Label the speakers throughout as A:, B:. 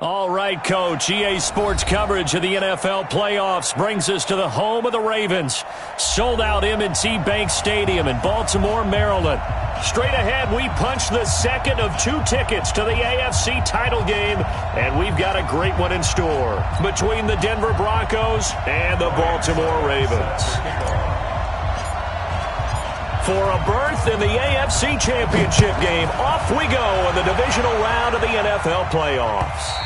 A: All right, Coach. EA Sports coverage of the NFL playoffs brings us to the home of the Ravens. Sold out M&T Bank Stadium in Baltimore, Maryland. Straight ahead, we punch the second of 2 tickets to the AFC title game, and we've got a great one in store between the Denver Broncos and the Baltimore Ravens. For a berth in the AFC Championship game, off we go in the divisional round of the NFL playoffs.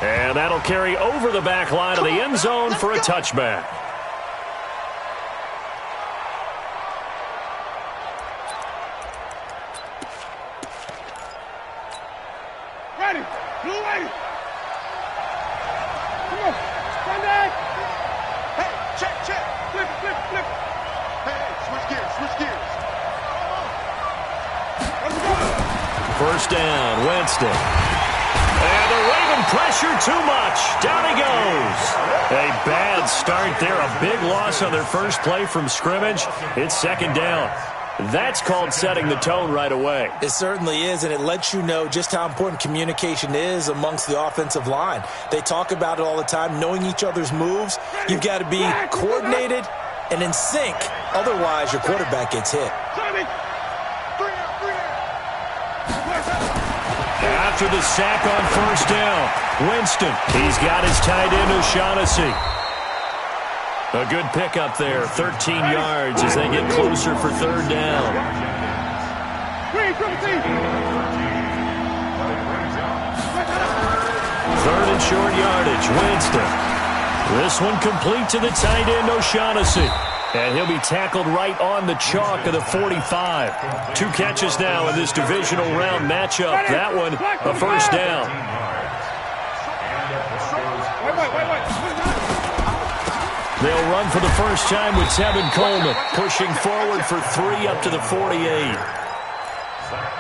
A: And that'll carry over the back line of the end zone for a touchback.
B: Ready. Blue ready. Come on. Stand back. Hey, check. Flip. Hey, switch gears. Let's go.
A: First down, Winston. And the Raven pressure too much. Down he goes. A bad start there. A big loss on their first play from scrimmage. It's second down. That's called setting the tone right away.
C: It certainly is, and it lets you know just how important communication is amongst the offensive line. They talk about it all the time, knowing each other's moves. You've got to be coordinated and in sync. Otherwise, your quarterback gets hit.
A: After the sack on first down, Winston. He's got his tight end, O'Shaughnessy. A good pickup there, 13 yards as they get closer for third down. Third and short yardage, Winston. This one complete to the tight end, O'Shaughnessy. And he'll be tackled right on the chalk of the 45. 2 catches now in this divisional round matchup. That one, a first down. They'll run for the first time with Tevin Coleman, pushing forward for 3 up to the 48.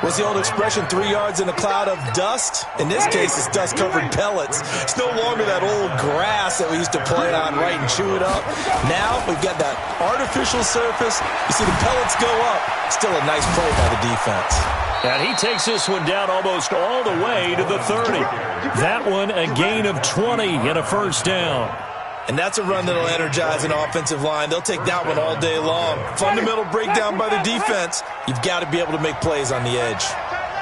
C: What's the old expression, 3 yards in a cloud of dust? In this case, it's dust-covered pellets. It's no longer that old grass that we used to play on, right, and chew it up. Now we've got that artificial surface. You see the pellets go up. Still a nice play by the defense.
A: And he takes this one down almost all the way to the 30. That one a gain of 20 and a first down.
C: And that's a run that'll energize an offensive line. They'll take that one all day long. Fundamental breakdown by the defense. You've got to be able to make plays on the edge.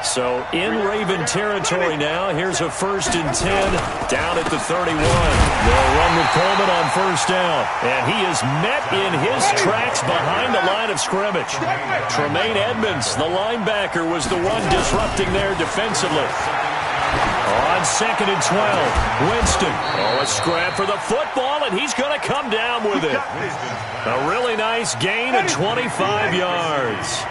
A: So in Raven territory now. Here's a 1st and 10 down at the 31. They'll run with Coleman on first down. And he is met in his tracks behind the line of scrimmage. Tremaine Edmonds, the linebacker, was the one disrupting there defensively. On 2nd and 12, Winston. A scrap for the football, and he's going to come down with it. A really nice gain of 25 yards.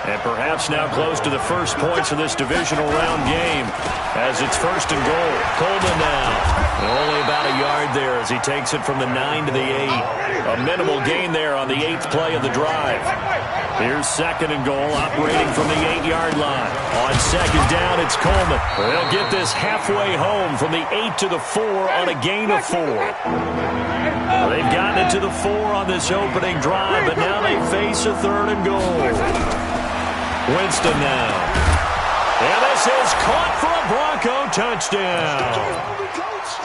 A: And perhaps now close to the first points of this divisional round game as it's 1st and goal. Coleman now. Only about a yard there as he takes it from the 9 to the 8. A minimal gain there on the 8th play of the drive. Here's 2nd and goal, operating from the 8-yard line. On 2nd down, it's Coleman. They'll get this halfway home from the 8 to the 4 on a gain of 4. They've gotten it to the 4 on this opening drive, but now they face a 3rd and goal. Winston now. And this is caught for a Bronco touchdown.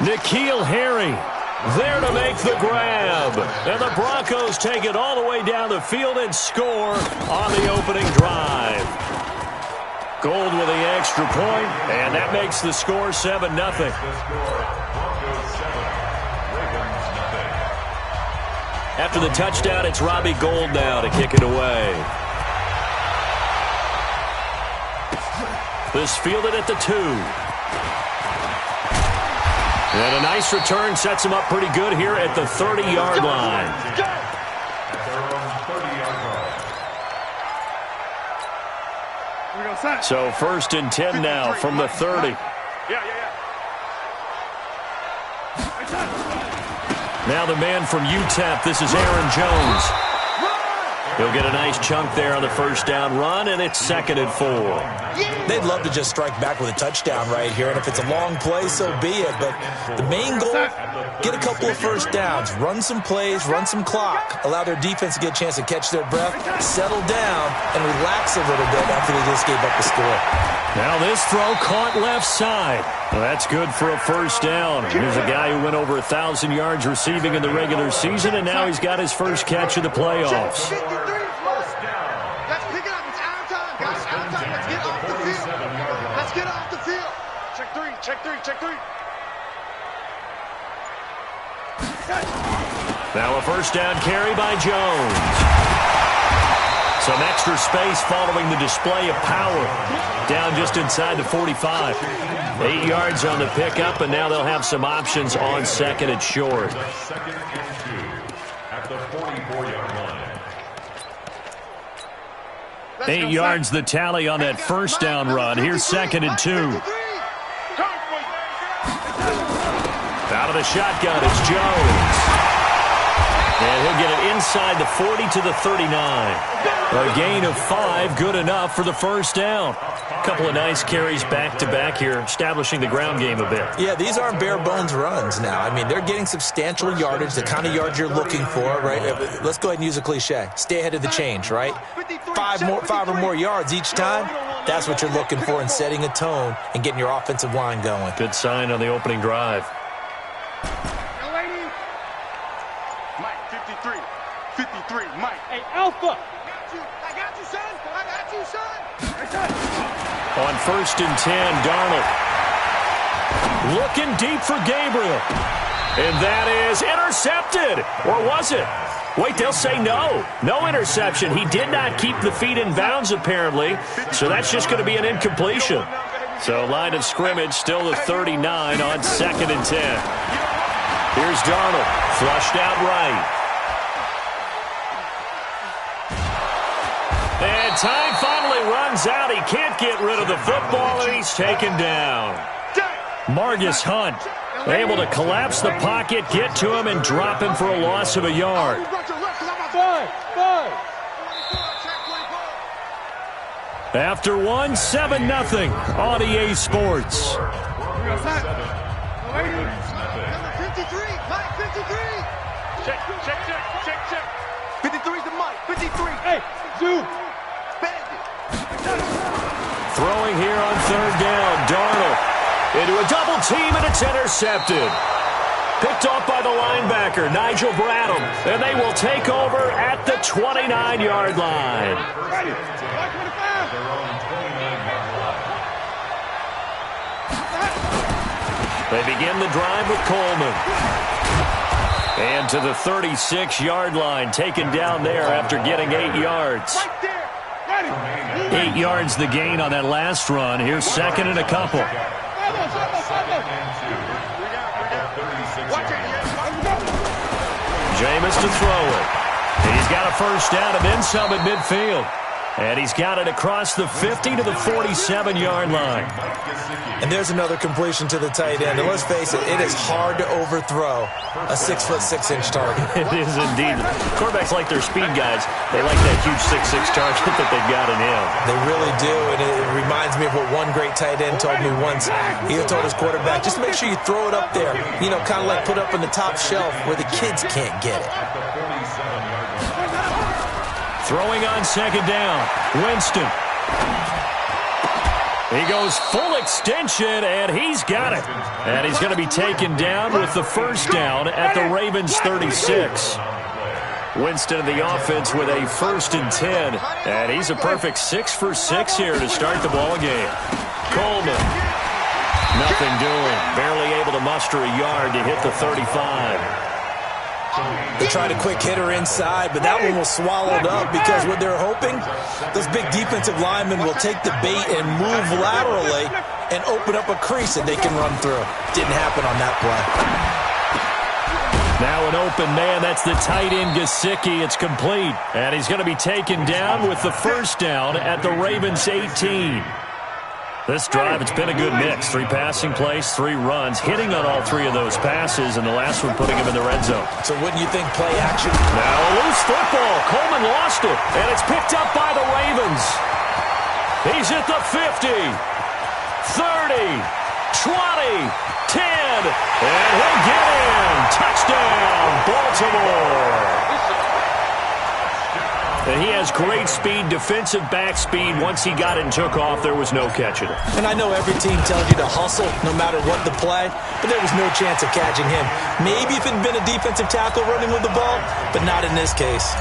A: N'Keal Harry there to make the grab. And the Broncos take it all the way down the field and score on the opening drive. Gold with the extra point, and that makes the score 7-0. After the touchdown, it's Robbie Gould now to kick it away. This fielded at the 2. And a nice return sets him up pretty good here at the 30-yard line. So 1st and 10 now from the 30. Now the man from UTEP, this is Aaron Jones. He'll get a nice chunk there on the first down run, and it's 2nd and 4.
C: They'd love to just strike back with a touchdown right here, and if it's a long play, so be it. But the main goal, get a couple of first downs, run some plays, run some clock, allow their defense to get a chance to catch their breath, settle down, and relax a little bit after they just gave up the score.
A: Now this throw caught left side. Well, that's good for a first down. Here's a guy who went over 1,000 yards receiving in the regular season, and now he's got his first catch of the playoffs.
B: Let's pick it up. It's out of time, guys. Out of time. Let's get off the field. Let's get off the field. Check three. Check three. Check three.
A: Now a first down carry by Jones. Some extra space following the display of power. Down just inside the 45. 8 yards on the pickup, and now they'll have some options on second and short.
D: Second and 2 at the 44-yard line.
A: 8 yards the tally on that first down run. Here's second and 2. Out of the shotgun, it's Jones. And he'll get it inside the 40 to the 39. A gain of 5, good enough for the first down. A couple of nice carries back-to-back here, establishing the ground game a bit.
C: Yeah, these aren't bare-bones runs now. I mean, they're getting substantial yardage, the kind of yards you're looking for, right? Let's go ahead and use a cliche. Stay ahead of the change, right? 5 or more yards each time, that's what you're looking for in setting a tone and getting your offensive line going.
A: Good sign on the opening drive.
B: Mike, 53. 53, Mike.
E: Hey, Alpha.
B: I got you, son. I got you, son.
A: On first and 10, Darnold. Looking deep for Gabriel. And that is intercepted. Or was it? Wait, they'll say no. No interception. He did not keep the feet in bounds, apparently. So that's just going to be an incompletion. So line of scrimmage still the 39 on second and 10. Here's Darnold. Flushed out right. And time finally runs out. He can't get rid of the football, and he's taken down. Margus Hunt able to collapse the pocket, get to him, and drop him for a loss of a yard.
E: Five.
A: After one, 7-0 on EA Sports.
B: 53, Mike, 53. Check. 53's the Mike, 53.
E: Hey, Zoom.
A: Throwing here on third down, Darnold into a double team, and it's intercepted. Picked off by the linebacker, Nigel Bradham, and they will take over at the 29-yard line.
E: Ready.
D: Their own 29-yard line.
A: They begin the drive with Coleman. And to the 36-yard line, taken down there after getting 8 yards. 8 yards the gain on that last run. Here's second and a couple. Jameis to throw it. He's got a first down and then some at midfield. And he's got it across the 50 to the 47-yard line.
C: And there's another completion to the tight end. And let's face it, it is hard to overthrow a 6'6" target.
A: It is indeed. Quarterbacks like their speed guys. They like that huge 6'6" target that they've got in him.
C: They really do, and it reminds me of what one great tight end told me once. He told his quarterback, just make sure you throw it up there. You know, kind of like put up on the top shelf where the kids can't get it.
A: Throwing on second down, Winston. He goes full extension, and he's got it. And he's going to be taken down with the first down at the Ravens' 36. Winston in the offense with a first and 10. And he's a perfect 6 for 6 here to start the ball game. Coleman. Nothing doing. Barely able to muster a yard to hit the 35.
C: They tried a quick hitter inside, but that one was swallowed up because what they're hoping, those big defensive linemen will take the bait and move laterally and open up a crease that they can run through. Didn't happen on that play.
A: Now an open man, that's the tight end Gesicki. It's complete, and he's going to be taken down with the first down at the Ravens' 18. This drive, it's been a good mix. 3 passing plays, 3 runs, hitting on all 3 of those passes, and the last one putting him in the red zone.
C: So wouldn't you think play action?
A: Now a loose football. Coleman lost it, and it's picked up by the Ravens. He's at the 50, 30, 20, 10, and he'll get in. Touchdown, Baltimore. And he has great speed, defensive back speed. Once he got it and took off, there was no catching it.
C: And I know every team tells you to hustle no matter what the play, but there was no chance of catching him. Maybe if it had been a defensive tackle running with the ball, but not in this case.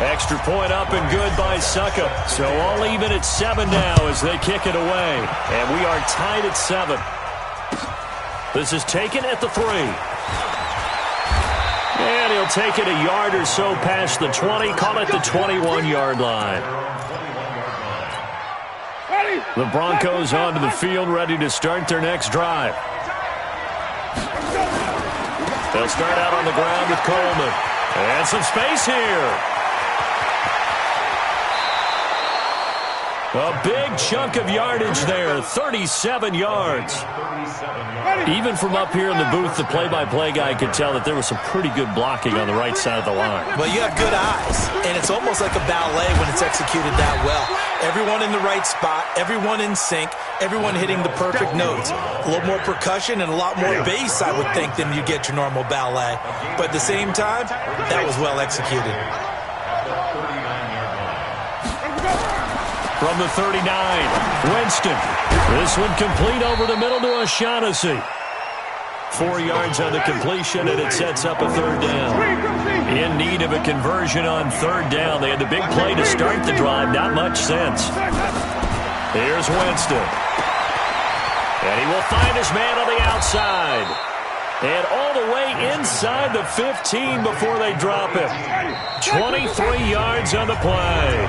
A: Extra point up and good by Succop. So all even at 7 now as they kick it away. And we are tied at 7. This is taken at the 3. And he'll take it a yard or so past the 20. Call it the 21-yard line. The Broncos onto the field, ready to start their next drive. They'll start out on the ground with Coleman. And some space here. A big chunk of yardage there, 37 yards. Even from up here in the booth, the play-by-play guy could tell that there was some pretty good blocking on the right side of the line.
C: Well, you have good eyes, and it's almost like a ballet when it's executed that well. Everyone in the right spot, everyone in sync, everyone hitting the perfect notes. A little more percussion and a lot more bass, I would think, than you get your normal ballet. But at the same time, that was well executed.
A: From the 39, Winston. This one complete over the middle to O'Shaughnessy. 4 yards on the completion, and it sets up a third down. In need of a conversion on third down. They had the big play to start the drive. Not much sense. Here's Winston. And he will find his man on the outside. And all the way inside the 15 before they drop him. 23 yards on the play.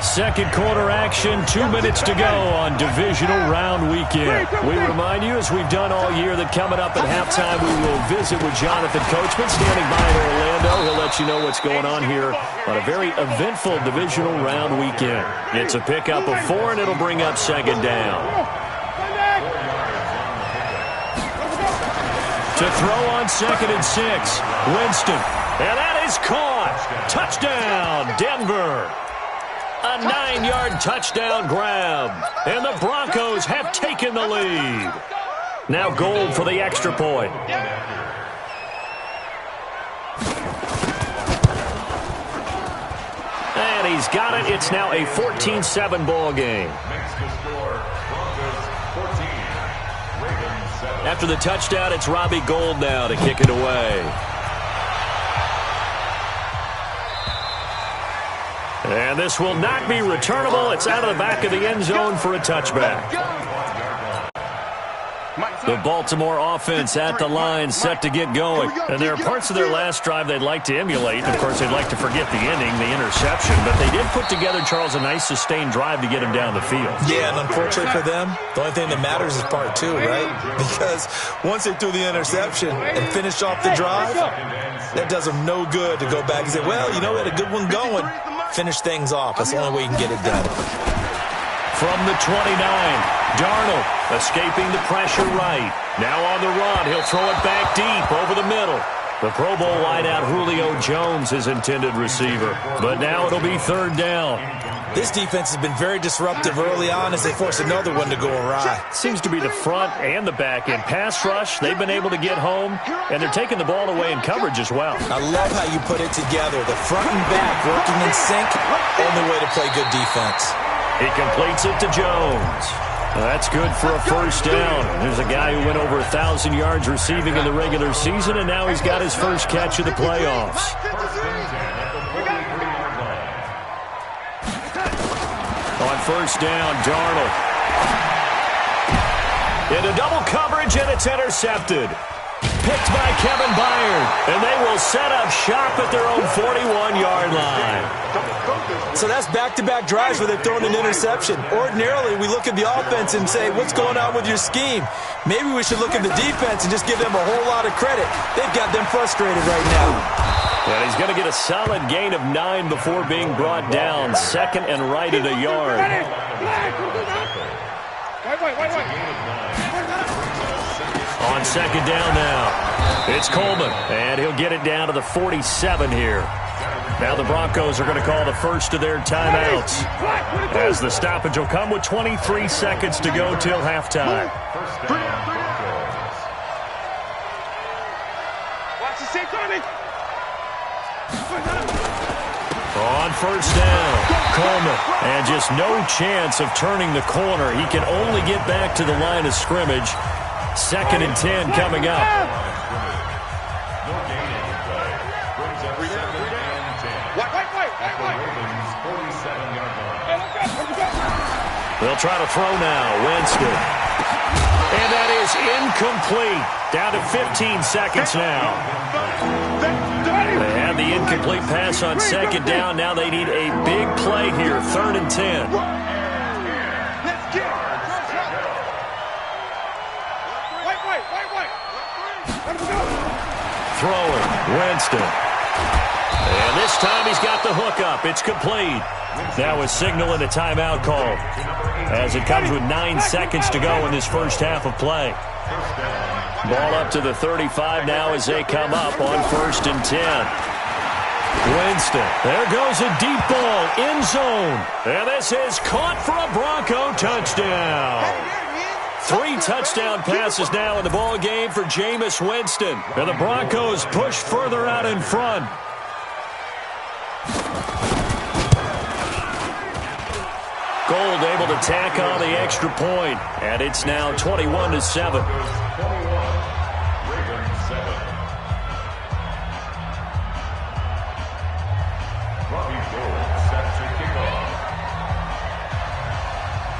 A: Second quarter action, 2 minutes to go on divisional round weekend. We remind you, as we've done all year, that coming up at halftime, we will visit with Jonathan Coachman standing by in Orlando. He'll let you know what's going on here on a very eventful divisional round weekend. It's a pickup of 4, and it'll bring up second down. To throw on 2nd and 6, Winston. And that is caught. Touchdown, Denver. A 9-yard touchdown grab. And the Broncos have taken the lead. Now Gold for the extra point. And he's got it. It's now a 14-7 ball game. After the touchdown, it's Robbie Gould now to kick it away. And this will not be returnable. It's out of the back of the end zone for a touchback. The Baltimore offense at the line, set to get going. And there are parts of their last drive they'd like to emulate. Of course, they'd like to forget the ending, the interception. But they did put together, Charles, a nice sustained drive to get him down the field. Yeah, and unfortunately for them, the only thing that matters is part 2, right? Because once they threw the interception and finished off the drive, that does them no good to go back and say, well, you know, we had a good one going. Finish things off. That's the only way you can get it done. From the 29, Darnold escaping the pressure right. Now on the run, he'll throw it back deep over the middle. The Pro Bowl wideout Julio Jones, his intended receiver. But now it'll be third down. This defense has been very disruptive early on as they force another one to go awry. Seems to be the front and the back end. Pass rush, they've been able to get home, and they're taking the ball away in coverage as well. I love how you put it together. The front and back working in sync, only way to play good defense. He completes it to Jones. That's good for a first down. There's a guy who went over 1,000 yards receiving in the regular season, and now he's got his first catch of the playoffs. On first down, Darnold. Into double coverage, and it's intercepted. Picked by Kevin Byard, and they will set up shop at their own 41-yard line. So that's back-to-back drives where they've thrown an interception. Ordinarily, we look at the offense and say, what's going on with your scheme? Maybe we should look at the defense and just give them a whole lot of credit. They've got them frustrated right now. And he's going to get a solid gain of 9 before being brought down. Second and right at a yard. On second down now, it's Coleman, and he'll get it down to the 47 here. Now the Broncos are going to call the first of their timeouts, as the stoppage will come with 23 seconds to go till halftime. On first down, Coleman. And just no chance of turning the corner. He can only get back to the line of scrimmage. 2nd and 10 coming up. They'll try to throw now. Winston. And that is incomplete. Down to 15 seconds now. They had the incomplete pass on 2nd down. Now they need a big play here. 3rd and 10. Throwing. Winston. And this time he's got the hook up. It's complete. Now a signal and a timeout call as it comes with 9 seconds to go in this first half of play. Ball up to the 35 now as they come up on 1st and 10. Winston. There goes a deep ball. End zone. And this is caught for a Bronco touchdown. 3 touchdown passes now in the ball game for Jameis Winston. And the Broncos push further out in front. Gold able to tack on the extra point, and it's now 21-7.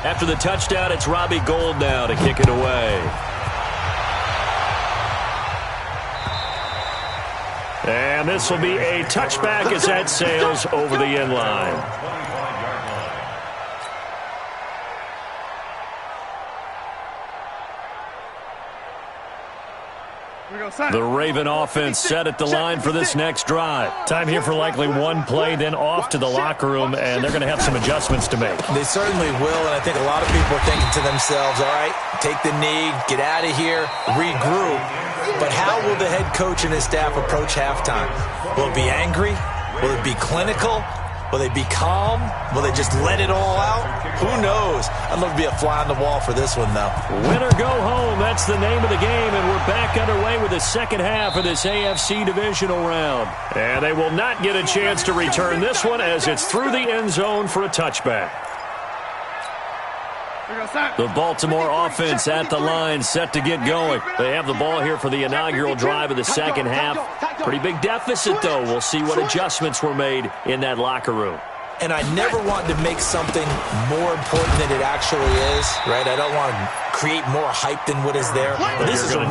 A: After the touchdown, it's Robbie Gould now to kick it away. And this will be a touchback as that sails over the end line. The Raven offense set at the line for this next drive. Time here for likely one play, then off to the locker room, and they're going to have some adjustments to make.
C: They certainly will, and I think a lot of people are thinking to themselves, all right, take the knee, get out of here, regroup. But how will the head coach and his staff approach halftime? Will it be angry? Will it be clinical? Will they be calm? Will they just let it all out? Who knows? I'd love to be a fly on the wall for this one, though.
A: Win or go home, that's the name of the game, and we're back underway with the second half of this AFC divisional round. And they will not get a chance to return this one as it's through the end zone for a touchback. The Baltimore offense at the line, set to get going. They have the ball here for the inaugural drive of the second half. Pretty big deficit, though. We'll see what adjustments were made in that locker room.
C: And I never want to make something more important than it actually is, right? I don't want to create more hype than what is there. But this is I'm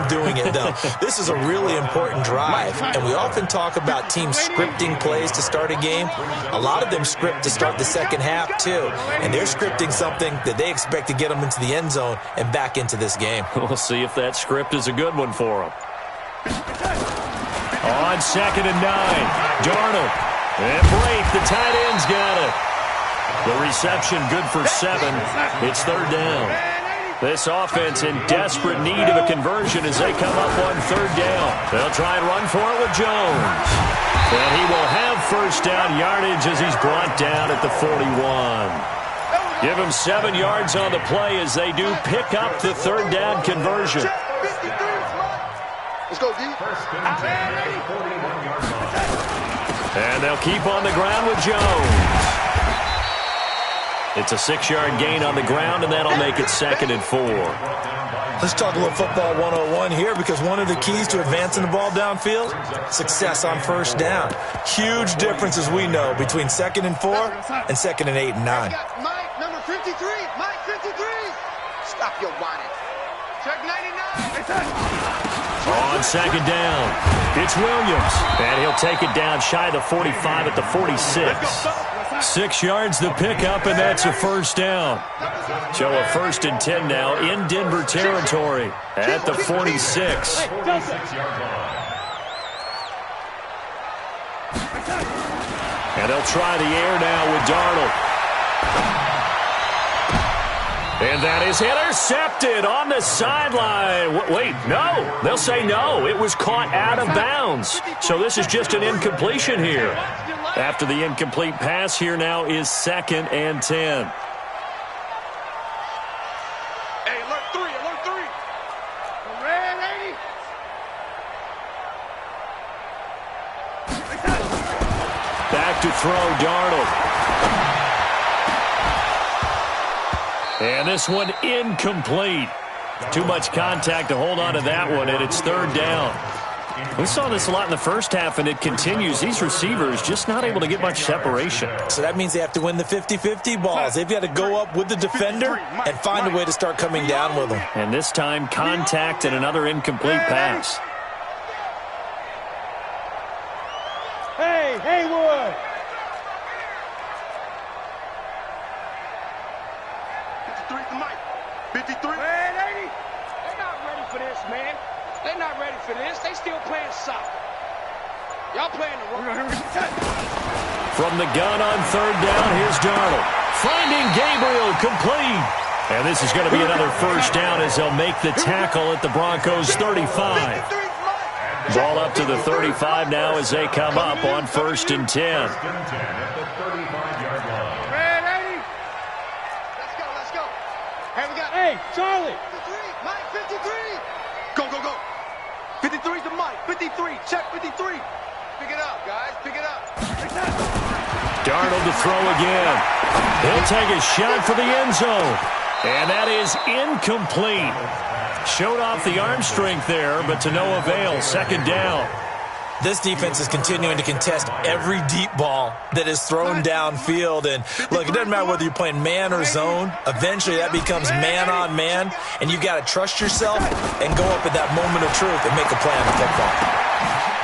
C: doing it, though. This is a really important drive. And we often talk about teams scripting plays to start a game. A lot of them script to start the second half, too. And they're scripting something that they expect to get them into the end zone and back into this game.
A: We'll see if that script is a good one for them. On 2nd and 9, Darnold. And break, the tight end's got it. The reception good for 7. It's 3rd down. This offense in desperate need of a conversion as they come up on 3rd down. They'll try and run for it with Jones. And he will have first down yardage as he's brought down at the 41. Give him 7 yards on the play as they do pick up the 3rd down conversion.
B: Let's go, D.
A: And they'll keep on the ground with Jones. It's a 6-yard gain on the ground, and that'll make it 2nd and 4.
C: Let's talk a little football 101 here, because one of the keys to advancing the ball downfield, success on first down. Huge difference, as we know, between 2nd and 4 and 2nd and 8 and 9.
B: Mike, number 53. Mike, 53. Stop your whining. Check 99.
A: On 2nd down, it's Williams. And he'll take it down shy of the 45 at the 46. 6 yards the pickup, and that's a first down. So a 1st and 10 now in Denver territory at the 46. And they'll try the air now with Darnold. And that is intercepted on the sideline. Wait, no. They'll say no. It was caught out of bounds. So this is just an incompletion here. After the incomplete pass, here now is 2nd and 10.
B: Hey, alert 3, alert 3. Red 80.
A: Back to throw, Darnold. And this one incomplete. Too much contact to hold on to that one, and it's third down. We saw this a lot in the first half, and it continues. These receivers just not able to get much separation.
C: So that means they have to win the 50-50 balls. They've got to go up with the defender and find a way to start coming down with them.
A: And this time, contact and another incomplete pass.
E: Hey, Haywood!
B: 53 to Mike. 53.
F: Man, they're not ready for this, man. They're not ready for this. They still playing soccer. Y'all playing the wrong.
A: From the gun on third down, here's Darnold. Finding Gabriel, complete. And this is going to be another first down as they'll make the tackle at the Broncos 35. Ball up to the 35 now as they come up on 1st and 10.
B: Man, 80. Let's go. Hey, we got.
E: Hey, Charlie!
B: 53. Mike, 53. Go. 53 to Mike. 53. Check 53. Pick it up, guys. Pick it up.
A: Darnold to throw again. He'll take a shot for the end zone. And that is incomplete. Showed off the arm strength there, but to no avail. Second down.
C: This defense is continuing to contest every deep ball that is thrown downfield. And, look, it doesn't matter whether you're playing man or zone. Eventually, that becomes man-on-man, and you've got to trust yourself and go up at that moment of truth and make a play on the football.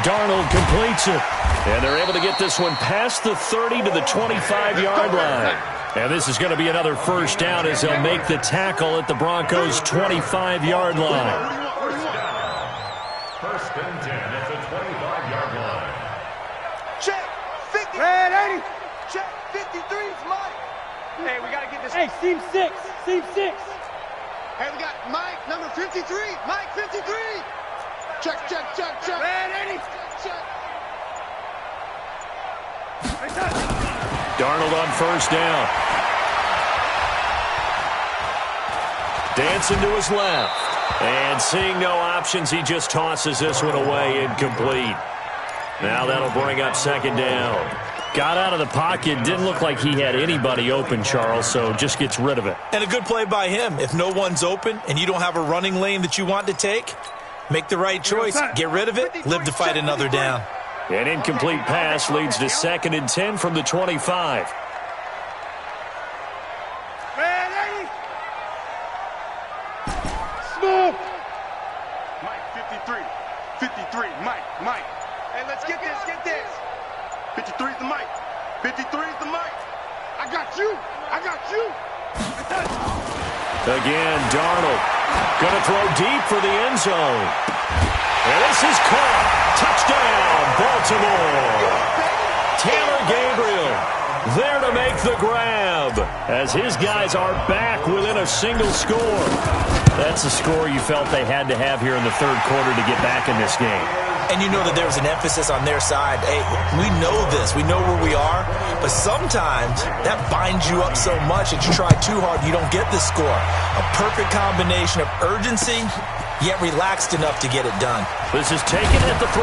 A: Darnold completes it. And they're able to get this one past the 30 to the 25-yard line. And this is going to be another first down as they'll make the tackle at the Broncos' 25-yard line.
D: First and 10 at the 25-yard line.
B: Check 50.
F: Man, 80.
B: Check 53's Mike.
F: Hey, we got to get this.
E: Hey, seam 6! Seam 6!
B: Hey, we got Mike, number 53. Mike, 53. Check.
F: Man, 80.
B: Check.
A: Darnold on first down. Dancing to his left. And seeing no options, he just tosses this one away, incomplete. Now that'll bring up second down. Got out of the pocket, didn't look like he had anybody open, Charles, so just gets rid of it.
C: And a good play by him. If no one's open and you don't have a running lane that you want to take, make the right choice. Get rid of it, live to fight another down.
A: An incomplete pass leads to 2nd and 10 from the 25.
F: Man, 80.
E: Smooth!
B: Mike, 53. 53. Mike. Hey, let's get this. 53's the Mike. 53's the Mike. I got you.
A: Again, Darnold. Going to throw deep for the end zone. And this is caught. Touchdown, Baltimore. Taylor Gabriel there to make the grab as his guys are back within a single score. That's the score you felt they had to have here in the third quarter to get back in this game.
C: And you know that there was an emphasis on their side. Hey, we know this. We know where we are. But sometimes that binds you up so much that you try too hard, you don't get the score. A perfect combination of urgency, yet relaxed enough to get it done.
A: This is taken at the 3.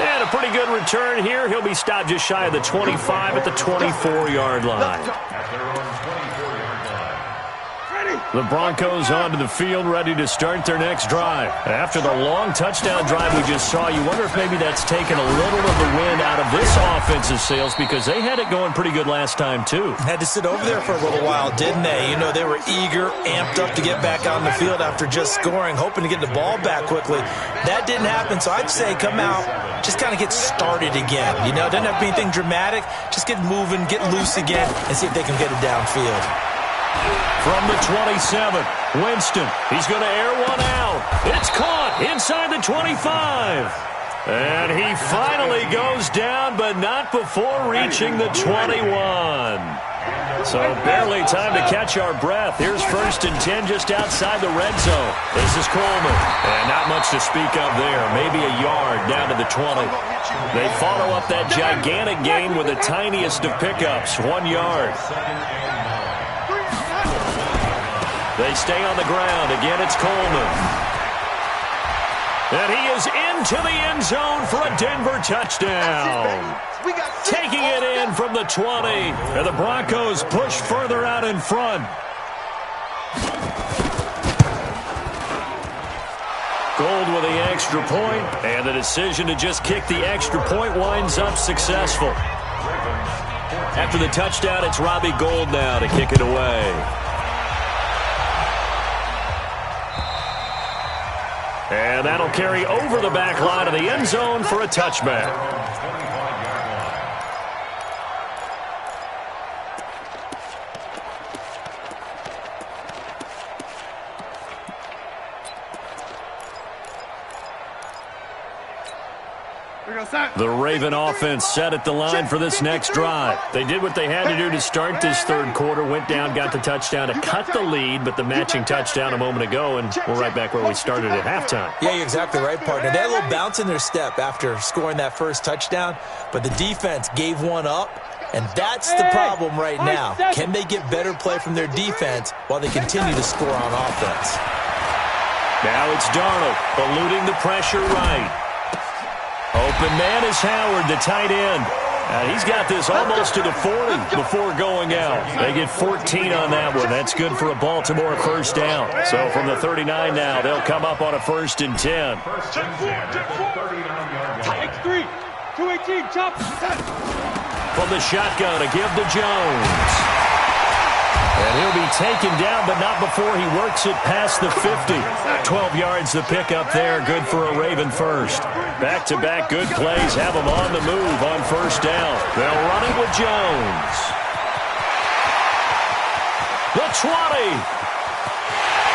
A: And a pretty good return here. He'll be stopped just shy of the 25 at the 24-yard line. The Broncos onto the field, ready to start their next drive. After the long touchdown drive we just saw, you wonder if maybe that's taken a little of the wind out of this offensive sails because they had it going pretty good last time, too.
C: Had to sit over there for a little while, didn't they? You know, they were eager, amped up to get back on the field after just scoring, hoping to get the ball back quickly. That didn't happen, so I'd say come out, just kind of get started again. You know, doesn't have to be anything dramatic. Just get moving, get loose again, and see if they can get it downfield.
A: From the 27, Winston. He's going to air one out. It's caught inside the 25. And he finally goes down, but not before reaching the 21. So barely time to catch our breath. Here's 1st and 10 just outside the red zone. This is Coleman. And not much to speak of there. Maybe a yard down to the 20. They follow up that gigantic gain with the tiniest of pickups, 1 yard. They stay on the ground. Again, it's Coleman. And he is into the end zone for a Denver touchdown. Taking it in from the 20. And the Broncos push further out in front. Gold with the extra point, and the decision to just kick the extra point winds up successful. After the touchdown, it's Robbie Gould now to kick it away. And that'll carry over the back line of the end zone for a touchback. The Raven offense set at the line for this next drive. They did what they had to do to start this third quarter, went down, got the touchdown to cut the lead, but the matching touchdown a moment ago, and we're right back where we started at halftime.
C: Yeah, you're exactly right, partner. They had a little bounce in their step after scoring that first touchdown, but the defense gave one up, and that's the problem right now. Can they get better play from their defense while they continue to score on offense?
A: Now it's Darnold, eluding the pressure right. Open man is Howard, the tight end. He's got this almost to the 40 before going out. They get 14 on that one. That's good for a Baltimore first down. So from the 39 now, they'll come up on a 1st and 10.
E: X3, 218, chop.
A: From the shotgun to give to Jones. And he'll be taken down, but not before he works it past the 50. 12 yards to pick up there. Good for a Raven first. Back-to-back good plays have them on the move on first down. They'll run it with Jones. The 20.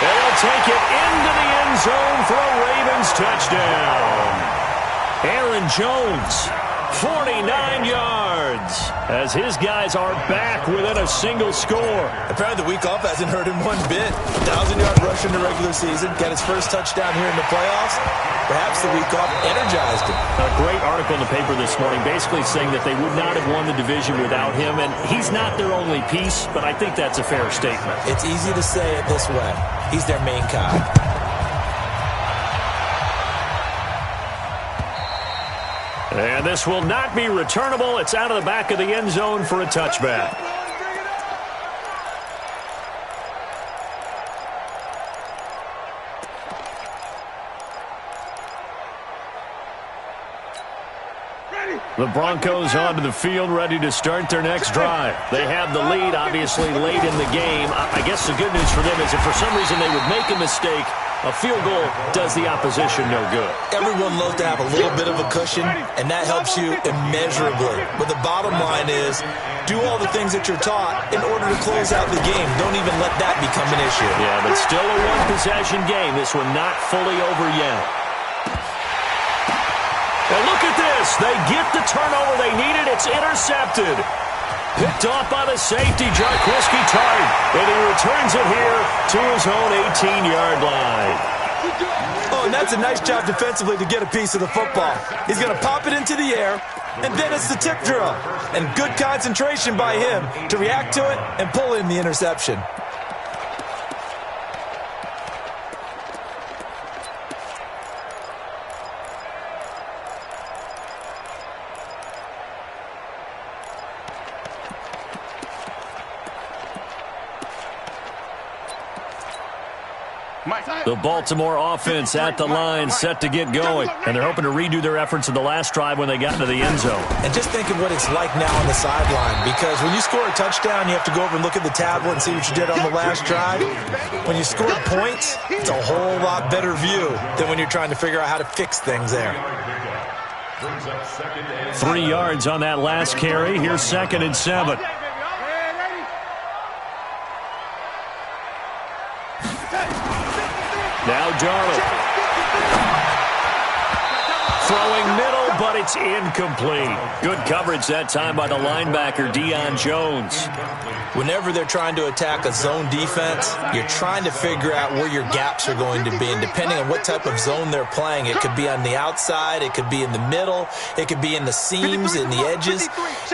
A: They'll take it into the end zone for a Ravens touchdown. Aaron Jones, 49 yards, as his guys are back within a single score.
C: Apparently the week off hasn't hurt him one bit. 1,000-yard rush in the regular season, got his first touchdown here in the playoffs. Perhaps the week off energized him.
A: A great article in the paper this morning basically saying that they would not have won the division without him, and he's not their only piece, but I think that's a fair statement.
C: It's easy to say it this way. He's their main guy.
A: And this will not be returnable. It's out of the back of the end zone for a touchback. The Broncos onto the field, ready to start their next drive. They have the lead, obviously, late in the game. I guess the good news for them is if for some reason they would make a mistake, a field goal does the opposition no good.
C: Everyone loves to have a little bit of a cushion, and that helps you immeasurably. But the bottom line is, do all the things that you're taught in order to close out the game. Don't even let that become an issue.
A: Yeah, but still a one-possession game. This one not fully over yet. And look at this. They get the turnover they needed. It's intercepted. Picked off by the safety, Jarquiski Tartt. And he returns it here to his own 18-yard line.
C: Oh, and that's a nice job defensively to get a piece of the football. He's going to pop it into the air, and then it's the tip drill. And good concentration by him to react to it and pull in the interception.
A: The Baltimore offense at the line, set to get going. And they're hoping to redo their efforts in the last drive when they got into the end zone.
C: And just think of what it's like now on the sideline, because when you score a touchdown, you have to go over and look at the tablet and see what you did on the last drive. When you score points, it's a whole lot better view than when you're trying to figure out how to fix things there.
A: 3 yards on that last carry. Here's 2nd and 7. Now Darnold. Throwing middle, but it's incomplete. Good coverage that time by the linebacker, Deion Jones.
C: Whenever they're trying to attack a zone defense, you're trying to figure out where your gaps are going to be. And depending on what type of zone they're playing, it could be on the outside, it could be in the middle, it could be in the seams, in the edges.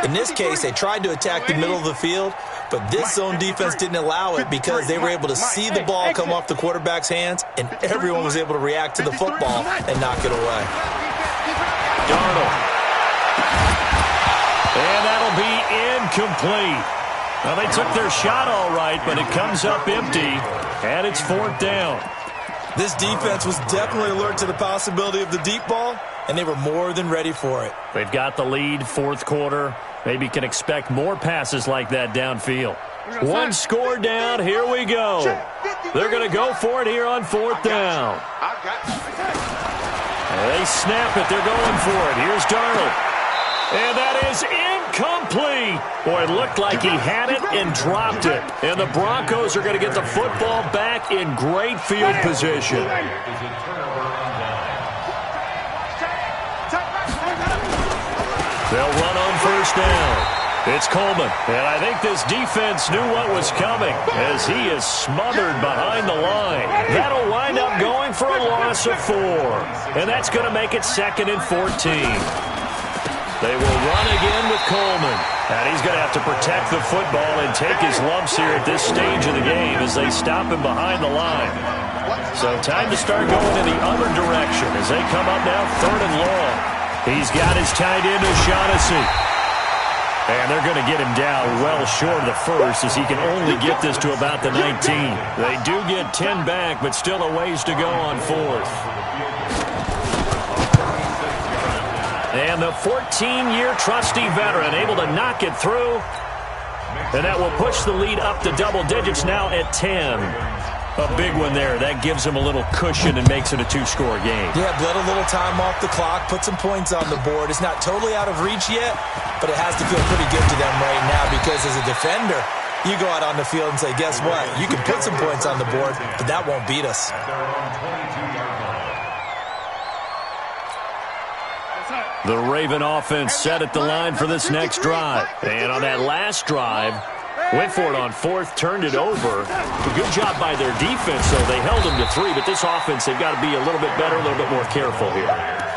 C: In this case, they tried to attack the middle of the field, but this zone defense didn't allow it because they were able to see the ball come off the quarterback's hands, and everyone was able to react to the football and knock it away.
A: Darnold. And that'll be incomplete. Well, they took their shot all right, but it comes up empty, and it's 4th down.
C: This defense was definitely alert to the possibility of the deep ball, and they were more than ready for it.
A: They've got the lead, 4th quarter. Maybe can expect more passes like that downfield. One score down. Here we go. They're going to go for it here on 4th down. They snap it. They're going for it. Here's Darnold. And that is incomplete. Boy, it looked like he had it and dropped it. And the Broncos are going to get the football back in great field position. They'll run on 1st down. It's Coleman. And I think this defense knew what was coming as he is smothered behind the line. That'll wind up going for a loss of 4. And that's going to make it 2nd and 14. They will run again with Coleman. And he's going to have to protect the football and take his lumps here at this stage of the game as they stop him behind the line. So time to start going in the other direction as they come up now 3rd and long. He's got his tight end, O'Shaughnessy. And they're going to get him down well short of the 1st as he can only get this to about the 19. They do get 10 back, but still a ways to go on 4th. And the 14-year trusty veteran able to knock it through. And that will push the lead up to double digits now at 10. A big one there. That gives him a little cushion and makes it a 2-score game.
C: Yeah, bled a little time off the clock, put some points on the board. It's not totally out of reach yet, but it has to feel pretty good to them right now because as a defender, you go out on the field and say, guess what? You can put some points on the board, but that won't beat us.
A: The Raven offense set at the line for this next drive. And on that last drive, went for it on 4th, turned it over. A good job by their defense, though. They held them to 3, but this offense, they've got to be a little bit better, a little bit more careful here.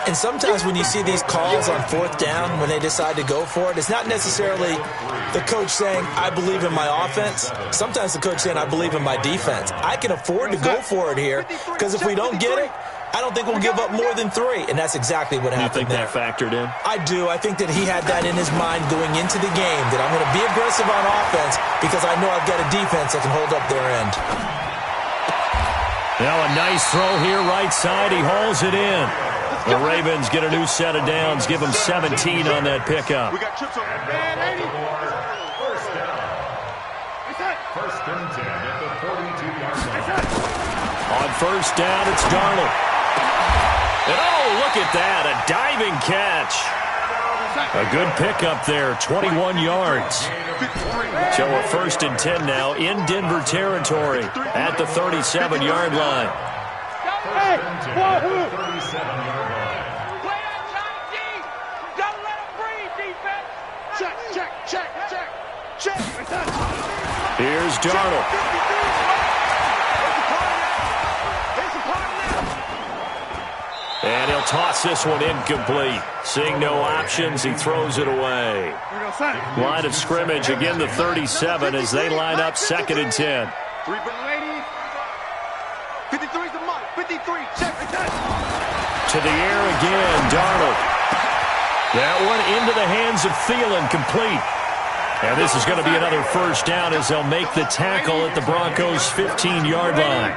C: And sometimes when you see these calls on 4th down, when they decide to go for it, it's not necessarily the coach saying, I believe in my offense. Sometimes the coach saying, I believe in my defense. I can afford to go for it here because if we don't get it, I don't think we'll give up more than 3, and that's exactly what happened there.
A: You think that factored in?
C: I do. I think that he had that in his mind going into the game, that I'm going to be aggressive on offense because I know I've got a defense that can hold up their end.
A: Now a nice throw here, right side. He hauls it in. The Ravens get a new set of downs, give them 17 on that pickup.
B: We got trips on
D: First down. 1st and 10 at the 42-yard line.
A: On 1st down, it's Darnold. And oh, look at that, a diving catch. A good pickup there, 21 yards. So a 1st and 10 now in Denver territory at the 37-yard line.
D: First and 10 at the 37-yard line.
F: Play that shot deep. Don't let him breathe, defense.
B: check.
A: Here's Darnold. And he'll toss this one incomplete. Seeing no options, he throws it away. Line of scrimmage, again the 37 as they line up 2nd and 10.
B: 53 is the mark. 53, check.
A: To the air again, Darnold. That one into the hands of Thielen, complete. And this is going to be another 1st down as they'll make the tackle at the Broncos' 15-yard line.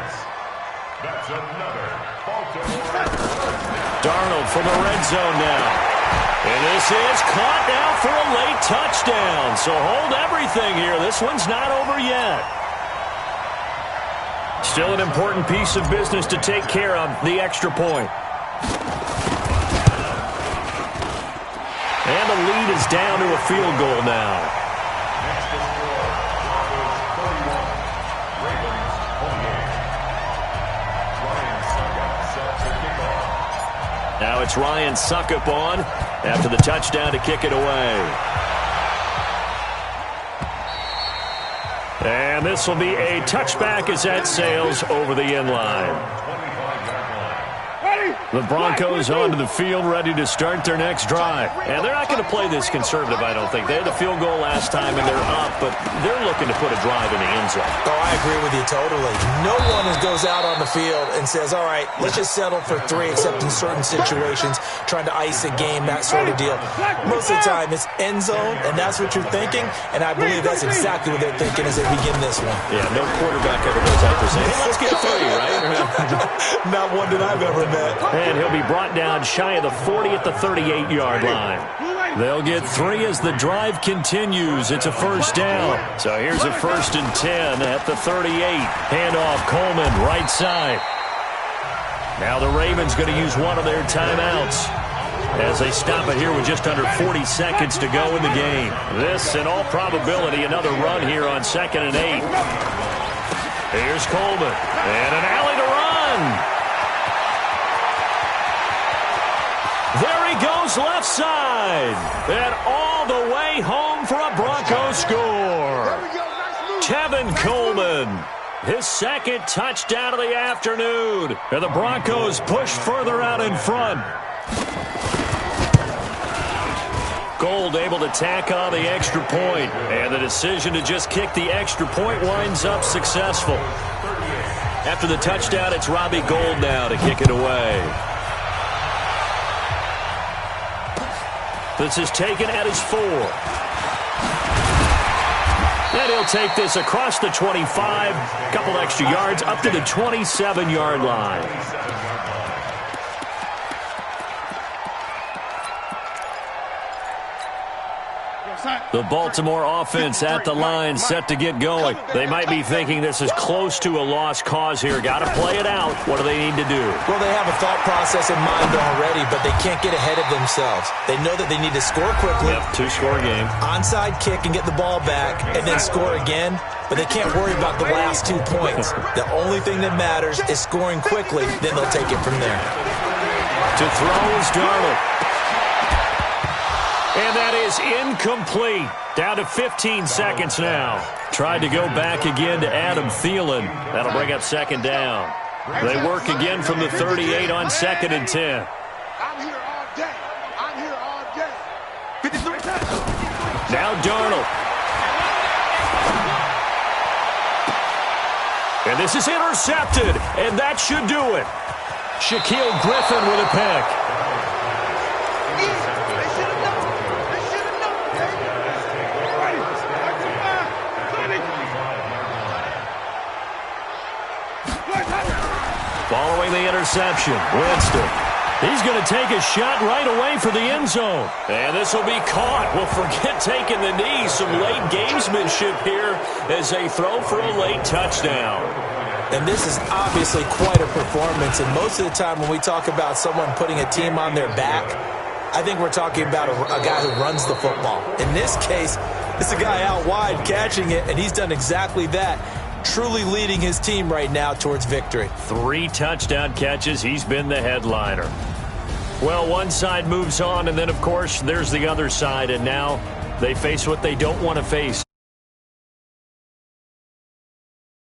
D: That's another Baltimore.
A: Darnold from the red zone now. And this is caught now for a late touchdown. So hold everything here. This one's not over yet. Still an important piece of business to take care of, the extra point. And the lead is down to a field goal now.
D: Next to score, Broncos 31, Ravens 28. Ryan Succop set to kick off.
A: Now it's Ryan Succop on after the touchdown to kick it away. And this will be a touchback as that sails over the end line.
D: 25-yard line.
A: The Broncos onto the field, ready to start their next drive. And they're not going to play this conservative, I don't think. They had a field goal last time, and they're up, but they're looking to put a drive in the end zone.
C: Oh, I agree with you totally. No one goes out on the field and says, all right, let's just settle for 3, except in certain situations, trying to ice a game, that sort of deal. Most of the time, it's end zone, and that's what you're thinking, and I believe that's exactly what they're thinking as they begin this one.
A: Yeah, no quarterback ever goes out there saying, hey, let's get 3, right?
C: Not one that I've ever met.
A: And he'll be brought down shy of the 40 at the 38-yard line. They'll get 3 as the drive continues. It's a first down. So here's a 1st and 10 at the 38. Handoff Coleman, right side. Now the Ravens going to use one of their timeouts as they stop it here with just under 40 seconds to go in the game. This, in all probability, another run here on 2nd and 8. Here's Coleman, and an alley to run. There he goes left side. And all the way home for a Broncos score. Tevin Coleman, his 2nd touchdown of the afternoon. And the Broncos push further out in front. Gold able to tack on the extra point. And the decision to just kick the extra point winds up successful. After the touchdown, it's Robbie Gould now to kick it away. This is taken at his 4. And he'll take this across the 25. Couple extra yards up to the 27-yard line. The Baltimore offense at the line, set to get going. They might be thinking this is close to a lost cause here. Got to play it out. What do they need to do?
C: Well, they have a thought process in mind already, but they can't get ahead of themselves. They know that they need to score quickly.
A: Yep, 2-score game.
C: Onside kick and get the ball back, and then score again. But they can't worry about the last 2 points. The only thing that matters is scoring quickly. Then they'll take it from there.
A: To throw is Darnold. And that is incomplete. Down to 15 seconds now. Tried to go back again to Adam Thielen. That'll bring up 2nd down. They work again from the 38 on 2nd and 10.
F: I'm here all day. I'm here all day. 53 times.
A: Now Darnold. And this is intercepted. And that should do it. Shaquille Griffin with a pick. Following the interception, Winston. He's going to take a shot right away for the end zone. And this will be caught. Well, forget taking the knee. Some late gamesmanship here as they throw for a late touchdown.
C: And this is obviously quite a performance. And most of the time when we talk about someone putting a team on their back, I think we're talking about a guy who runs the football. In this case, it's a guy out wide catching it, and he's done exactly that. Truly leading his team right now towards victory.
A: 3 touchdown catches. He's been the headliner. Well, one side moves on, and then, of course, there's the other side, and now they face what they don't want to face.